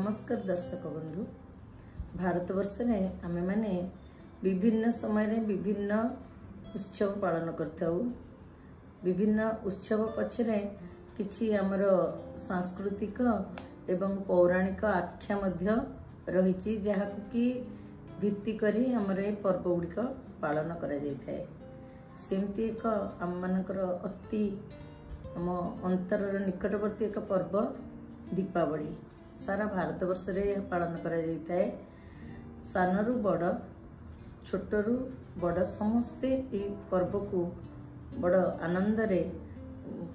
नमस्कार दर्शक बंधु। भारतवर्ष में आमे माने विभिन्न समय रे विभिन्न उत्सव पालन करथाउ। विभिन्न उत्सव पछरे किछि हमर सांस्कृतिक एवं पौराणिक आख्या मध्य रहिछि, जहाकु कि भित्ति करी हमर ए पर्व गुड़िक पालन करा जाय थाए। सेमती एक आम मानकर अति आम अंतरर निकटवर्ती एक पर्व दीपावली सारा भारतवर्ष रे पालन करा जाय थाए। सानरु बड़ छोटरु बड़ समस्ते ए पर्व को बड़ आनंद रे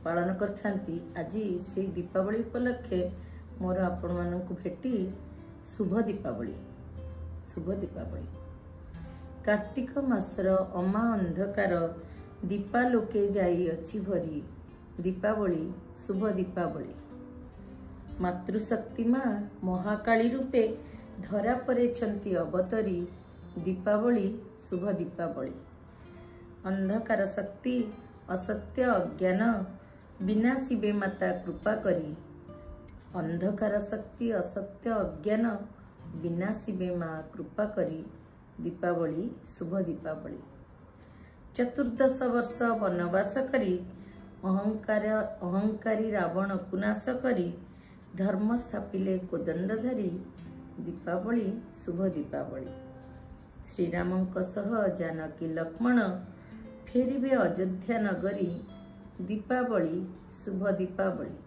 पालन करथांती। आज से दीपावली उपलक्षे मोर आपण मानकु भेटी शुभ दीपावली। शुभ दीपावली। कार्तिक मासर अमा अंधकार दीपालोके जाई अछि भरी। दीपावली शुभ दीपावली। मातृशक्ति माँ महाकाली रूपे धरा परे छंती अवतरी। दीपावली शुभ दीपावली। अंधकार शक्ति असत्य अज्ञान विनाशिबे माता कृपा करी। अंधकार शक्ति असत्य अज्ञान विनाशिबे माँ कृपा करी। दीपावली शुभ दीपावली। 14 वर्ष वनवास करी अहंकारी रावण को नाश करी धर्म स्थापिले कोदंडधारी। दीपावली शुभ दीपावली। श्रीरामंक सह जानकी लक्ष्मण फेरिबे अयोध्या नगरी। दीपावली शुभ दीपावली।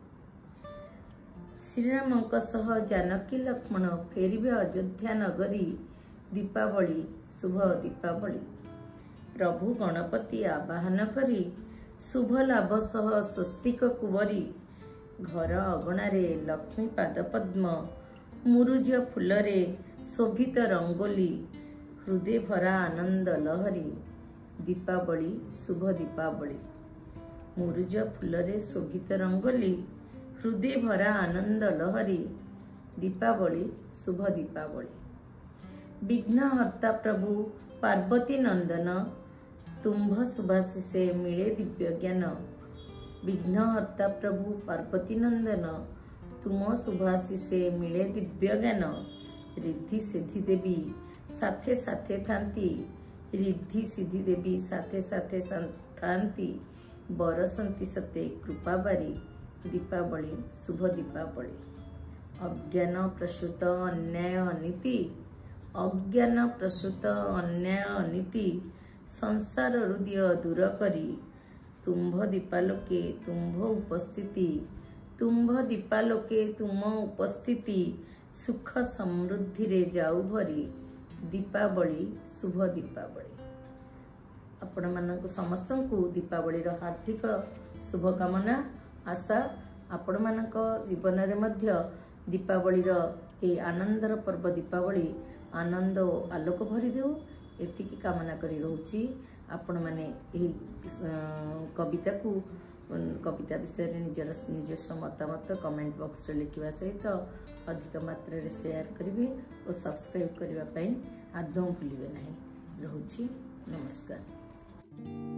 श्रीरामंक सह जानकी लक्ष्मण फेरिबे अयोध्या नगरी। दीपावली शुभ दीपावली। प्रभु गणपति आवाहन करी शुभ लाभ सह स्वस्तिक कुवरी। घर अगणारे लक्ष्मी पाद पद्म मुरुज फूलरे शोभित रंगोली। हृदय भरा आनंद लहरी। दीपावली शुभ दीपावली। मुरुज फूलरे शोभित रंगोली हृदय भरा आनंद लहरी। दीपावली शुभ दीपावली। विघ्नहर्ता प्रभु पार्वती नंदन तुम्भ सुभाशिषे मिले दिव्य ज्ञान। विघ्नहर्ता प्रभु पार्वती नंदन तुम सुभाशिषे मिले दिव्य ज्ञान। रिद्धि सिद्धि देवी साथे साथे थांती। रिद्धि सिद्धि देवी साथे साथे थांती बरसंती सते कृपा बारी। दीपावली शुभ दीपावली। अज्ञान प्रसूत अन्याय अनीति। अज्ञान प्रसूत अन्याय अनीति संसार हृदय दूर करी। तुम्भ दीपालोके तुम्भ उपस्थिति। तुम्भ दीपालोके तुम उपस्थिति सुख समृद्धि रे जाऊ भरी। दीपावली शुभ दीपावली। आपण मानक समस्तंकु दीपावली रो हार्दिक शुभकामना। आशा आपण मानक जीवन रे मध्य दीपावली रो ए आनंदर पर्व दीपावली आनंद आलोक भरी देउ एतिकी कामना करी रहउची। आपण माने एही कविता को कविता विषय निजस्व मतामत कमेंट बॉक्स रे लिखिबा सहित अधिक मात्रा रे शेयर करिवे और सब्सक्राइब करिबा पई आदौ भूलिबे नाही। रहउची नमस्कार।